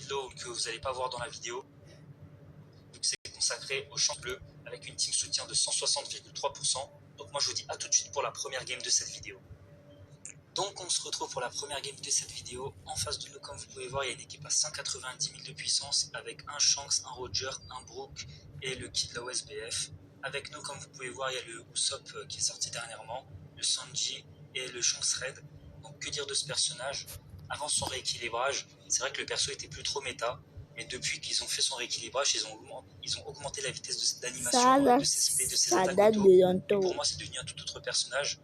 low que vous n'allez pas voir dans la vidéo. Donc c'est consacré au champ bleu avec une team soutien de 160,3%. Donc moi je vous dis à tout de suite pour la première game de cette vidéo. Donc on se retrouve pour la première game de cette vidéo. En face de nous, comme vous pouvez voir, il y a une équipe à 190 000 de puissance avec un Shanks, un Roger, un Brook et le Kid Lao SBF. Avec nous, comme vous pouvez voir, il y a le Usopp qui est sorti dernièrement, le Sanji et le Shanks Red. Donc que dire de ce personnage? Avant son rééquilibrage, c'est vrai que le perso était plus trop méta, mais depuis qu'ils ont fait son rééquilibrage, ils ont augmenté la vitesse d'animation de ses SP, de ses attaques auto. Et pour moi, c'est devenu un tout autre personnage.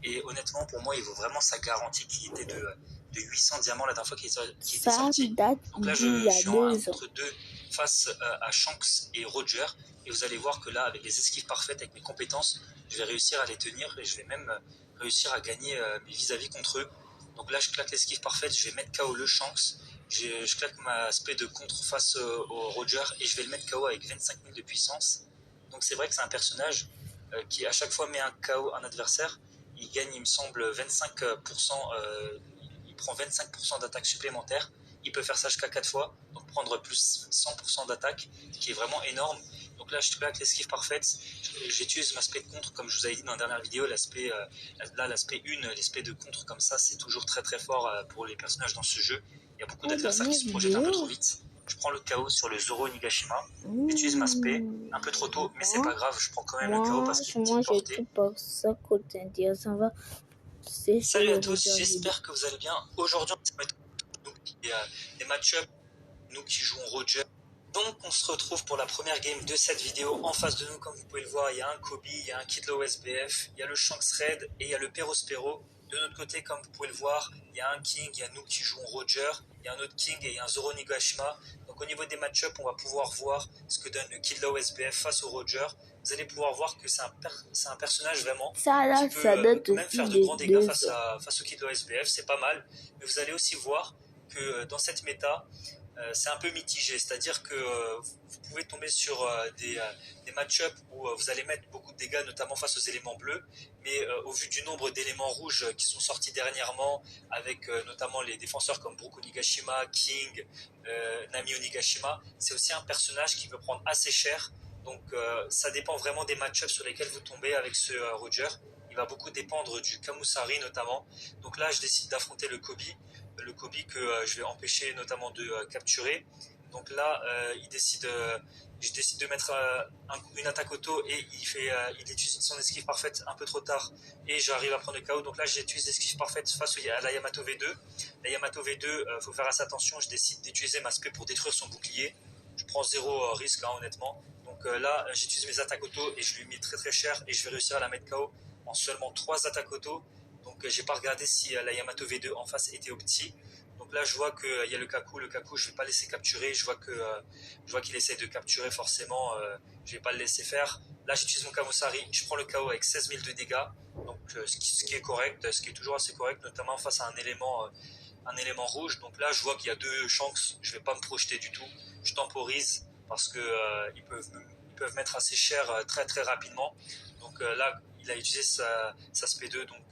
Et honnêtement, pour moi, il vaut vraiment sa garantie qui était de 800 diamants la dernière fois qu'il était sorti. Donc là, je suis entre deux face à Shanks et Roger. Et vous allez voir que là, avec les esquives parfaites, avec mes compétences, je vais réussir à les tenir et je vais même réussir à gagner mes vis-à-vis contre eux. Donc là, je claque l'esquive parfaite, je vais mettre KO le Shanks. Je claque ma spé de contre face au Roger et je vais le mettre KO avec 25 000 de puissance. Donc c'est vrai que c'est un personnage qui à chaque fois met un KO un adversaire. Il gagne, il me semble, 25%, il prend 25% d'attaque supplémentaire. Il peut faire ça jusqu'à 4 fois, donc prendre plus 100% d'attaque, qui est vraiment énorme. Donc là, je claque l'esquive parfaite. J'utilise ma spé de contre, comme je vous avais dit dans la dernière vidéo. L'aspect 1, l'aspect de contre comme ça, c'est toujours très très fort pour les personnages dans ce jeu. Il y a beaucoup d'adversaires qui se projettent un peu trop vite. Je prends le KO sur le Zoro Onigashima. J'utilise ma spé un peu trop tôt, mais c'est pas grave, je prends quand même le KO parce qu'il est porté. Salut à tous, j'espère que vous allez bien. Aujourd'hui, on va mettre des match-ups, nous qui jouons Roger. Donc on se retrouve pour la première game de cette vidéo. En face de nous, comme vous pouvez le voir, il y a un Kobe, il y a un Kid Lao SBF, il y a le Shanks Red et il y a le Perospero. De notre côté, comme vous pouvez le voir, il y a un King, il y a nous qui jouons Roger, il y a un autre King et il y a un Zoro Onigashima. Donc au niveau des match-ups, on va pouvoir voir ce que donne le Kid Lao SBF face au Roger. Vous allez pouvoir voir que c'est un personnage vraiment qui peut même faire de grands dégâts face au Kid Lao SBF, c'est pas mal. Mais vous allez aussi voir que dans cette méta, c'est un peu mitigé, c'est-à-dire que vous pouvez tomber sur des match-ups où vous allez mettre beaucoup de dégâts, notamment face aux éléments bleus, mais au vu du nombre d'éléments rouges qui sont sortis dernièrement, avec notamment les défenseurs comme Brook Onigashima, King, Nami Onigashima, c'est aussi un personnage qui peut prendre assez cher, donc ça dépend vraiment des match-ups sur lesquels vous tombez avec ce Roger. Il va beaucoup dépendre du Kamusari notamment, donc là je décide d'affronter le Kobe que je vais empêcher notamment de capturer. Donc là, je décide de mettre une attaque auto et il utilise son esquive parfaite un peu trop tard et j'arrive à prendre le KO. Donc là, j'utilise l'esquive parfaite face à la Yamato V2. La Yamato V2, faut faire assez attention. Je décide d'utiliser ma spé pour détruire son bouclier. Je prends zéro risque, honnêtement. Donc là, j'utilise mes attaques auto et je lui mets très très cher et je vais réussir à la mettre KO en seulement 3 attaques auto. Donc j'ai pas regardé si la Yamato V2 en face était opti. Donc là je vois qu'il y a le Kaku je vais pas laisser capturer, je vois qu'il essaie de capturer forcément, je vais pas le laisser faire. Là j'utilise mon Kamusari, je prends le KO avec 16 000 de dégâts, donc ce qui est correct, ce qui est toujours assez correct, notamment face à un élément rouge. Donc là je vois qu'il y a 2 Shanks, je vais pas me projeter du tout, je temporise parce que ils peuvent mettre assez cher très très rapidement. Donc là il a utilisé sa SP2, donc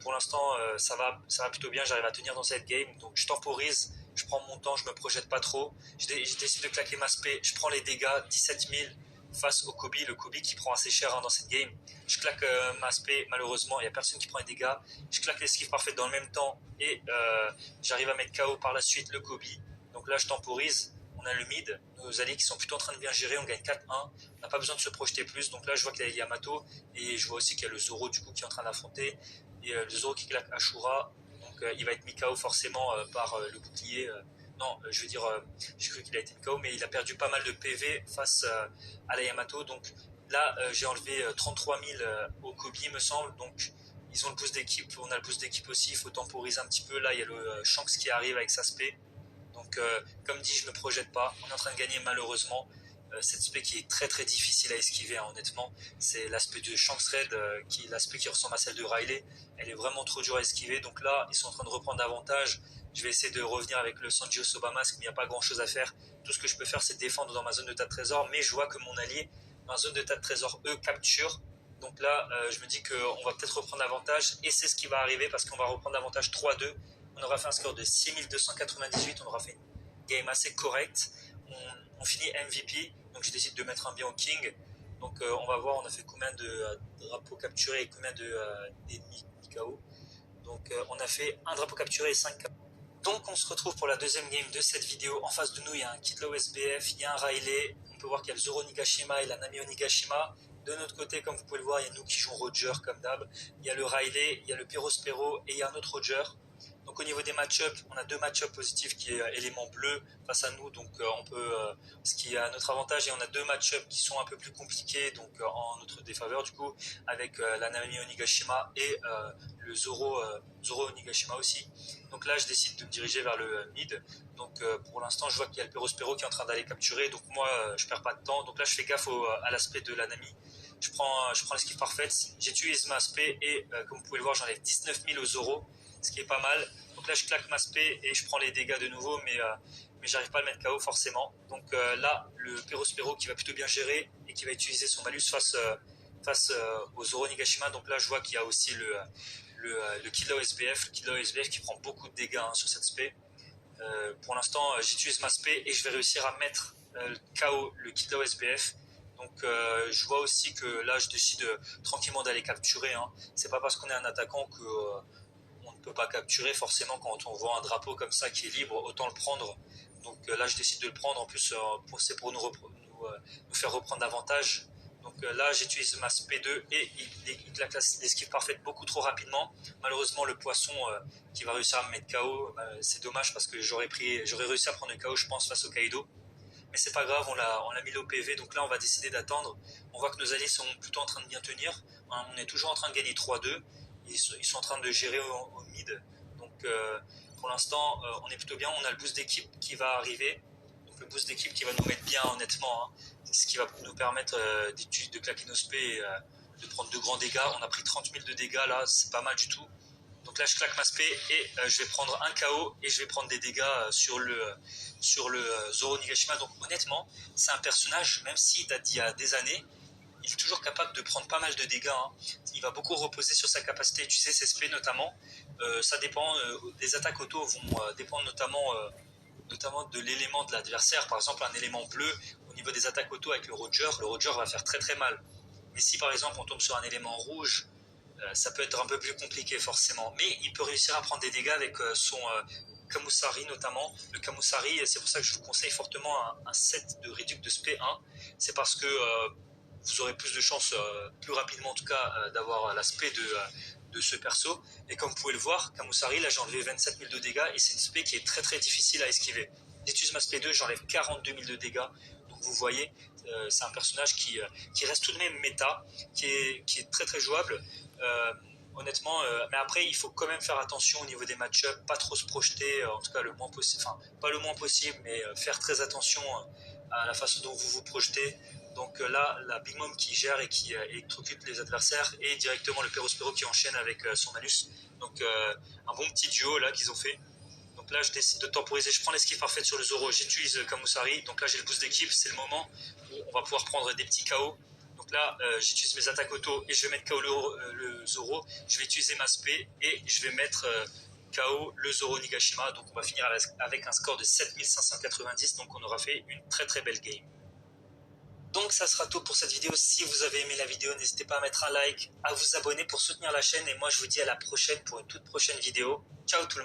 pour l'instant ça va plutôt bien, j'arrive à tenir dans cette game, donc je temporise, je prends mon temps, je me projette pas trop, je décide de claquer ma spé, je prends les dégâts, 17 000 face au Kobe, le Kobe qui prend assez cher dans cette game, je claque ma spé, malheureusement il n'y a personne qui prend les dégâts, je claque l'esquive parfaite dans le même temps et j'arrive à mettre KO par la suite le Kobe, donc là je temporise. On a le mid, nos alliés qui sont plutôt en train de bien gérer, on gagne 4-1, on n'a pas besoin de se projeter plus, donc là je vois qu'il y a Yamato, et je vois aussi qu'il y a le Zoro du coup qui est en train d'affronter, et le Zoro qui claque Ashura, donc il va être mis KO forcément par le bouclier, j'ai cru qu'il a été mis KO, mais il a perdu pas mal de PV face à la Yamato, donc là j'ai enlevé 33 000 au Kobe me semble, donc ils ont le boost d'équipe, on a le boost d'équipe aussi, il faut temporiser un petit peu, là il y a le Shanks qui arrive avec sa spé. Donc comme dit, je ne me projette pas, on est en train de gagner malheureusement, cette spé qui est très très difficile à esquiver honnêtement, c'est l'aspect de Shanks Red, l'aspect qui ressemble à celle de Riley, elle est vraiment trop dure à esquiver, donc là ils sont en train de reprendre davantage, je vais essayer de revenir avec le Sanji Soba Mask, mais il n'y a pas grand chose à faire, tout ce que je peux faire c'est défendre dans ma zone de tas de trésors, mais je vois que mon allié dans la zone de tas de trésors capture, donc là je me dis qu'on va peut-être reprendre l'avantage, et c'est ce qui va arriver parce qu'on va reprendre l'avantage 3-2, on aura fait un score de 6298, on aura fait game assez correct. On finit MVP, donc je décide de mettre un bien au king. Donc on va voir, on a fait combien de drapeaux capturés et combien d'ennemis KO. Donc on a fait un drapeau capturé et 5 KO. Donc on se retrouve pour la deuxième game de cette vidéo. En face de nous, il y a un Kidlow SBF, il y a un Riley. On peut voir qu'il y a le Zoro Nigashima et la Nami Onigashima. De notre côté, comme vous pouvez le voir, il y a nous qui jouons Roger comme d'hab. Il y a le Riley, il y a le Perospero et il y a un autre Roger. Donc au niveau des match-ups, on a deux match-ups positifs qui est élément bleu face à nous, donc on peut, ce qui est à notre avantage, et on a deux match-ups qui sont un peu plus compliqués, donc en notre défaveur du coup, avec la Nami Onigashima et le Zoro Onigashima aussi. Donc là, je décide de me diriger vers le mid. Donc pour l'instant, je vois qu'il y a le Perospero qui est en train d'aller capturer, donc moi, je perds pas de temps. Donc là, je fais gaffe à l'aspect de la Nami. Je prends l'esquive parfaite, j'utilise ma spé et comme vous pouvez le voir, j'enlève 19 000 au Zoro, ce qui est pas mal. Donc là, je claque ma spé et je prends les dégâts de nouveau, mais j'arrive pas à le mettre KO forcément. Donc là, le Perospero qui va plutôt bien gérer et qui va utiliser son malus face au Zoro Nigashima. Donc là, je vois qu'il y a aussi le Kidlow SBF, qui prend beaucoup de dégâts sur cette spé. Pour l'instant, j'utilise ma spé et je vais réussir à mettre KO le Kidlow SBF. Donc je vois aussi que là, je décide tranquillement d'aller capturer. C'est pas parce qu'on est un attaquant que on ne peut pas capturer. Forcément, quand on voit un drapeau comme ça qui est libre, autant le prendre. Donc là, je décide de le prendre. En plus, c'est pour nous faire reprendre davantage. Donc là, j'utilise ma SP2 et il claque l'esquive parfaite beaucoup trop rapidement. Malheureusement, le poisson qui va réussir à me mettre KO, c'est dommage parce que j'aurais réussi à prendre le KO, je pense, face au Kaido. Mais c'est pas grave, on l'a mis au PV, donc là on va décider d'attendre. On voit que nos alliés sont plutôt en train de bien tenir. On est toujours en train de gagner 3-2. Ils sont en train de gérer au mid. Donc pour l'instant, on est plutôt bien. On a le boost d'équipe qui va arriver. Donc le boost d'équipe qui va nous mettre bien, honnêtement. Ce qui va nous permettre de claquer nos spé et de prendre de grands dégâts. On a pris 30 000 de dégâts là, c'est pas mal du tout. Donc là, je claque ma spé et je vais prendre un KO et je vais prendre des dégâts sur le Zoro Nigashima. Donc honnêtement, c'est un personnage, même s'il date d'il y a des années, il est toujours capable de prendre pas mal de dégâts. Il va beaucoup reposer sur sa capacité à utiliser ses spé notamment. Ça dépend, les attaques auto vont dépendre notamment de l'élément de l'adversaire. Par exemple, un élément bleu au niveau des attaques auto avec le Roger va faire très très mal. Mais si par exemple on tombe sur un élément rouge, ça peut être un peu plus compliqué forcément. Mais il peut réussir à prendre des dégâts avec son Kamusari notamment. Le Kamusari, c'est pour ça que je vous conseille fortement un set de réduc de SP 1. C'est parce que vous aurez plus de chances, plus rapidement en tout cas, d'avoir l'aspect de ce perso. Et comme vous pouvez le voir, Kamusari, là j'ai enlevé 27 000 de dégâts et c'est une spé qui est très très difficile à esquiver. J'utilise ma spé 2, j'enlève 42 000 de dégâts. Donc vous voyez, c'est un personnage qui reste tout de même méta, qui est très très jouable. Honnêtement, mais après il faut quand même faire attention au niveau des match-ups, pas trop se projeter, en tout cas le moins possible, enfin pas le moins possible, mais faire très attention à la façon dont vous vous projetez. Donc là, la Big Mom qui gère et qui électrocute les adversaires et directement le Perospero qui enchaîne avec son malus. Donc un bon petit duo là qu'ils ont fait. Donc là, je décide de temporiser. Je prends l'esquive parfaite sur le Zoro. J'utilise Kamusari. Donc là, j'ai le boost d'équipe. C'est le moment où on va pouvoir prendre des petits KO. Donc là, j'utilise mes attaques auto et je vais mettre KO le Zoro. Je vais utiliser ma spé et je vais mettre KO le Zoro Nigashima. Donc on va finir avec un score de 7590. Donc on aura fait une très très belle game. Donc ça sera tout pour cette vidéo. Si vous avez aimé la vidéo, n'hésitez pas à mettre un like, à vous abonner pour soutenir la chaîne. Et moi, je vous dis à la prochaine pour une toute prochaine vidéo. Ciao tout le monde.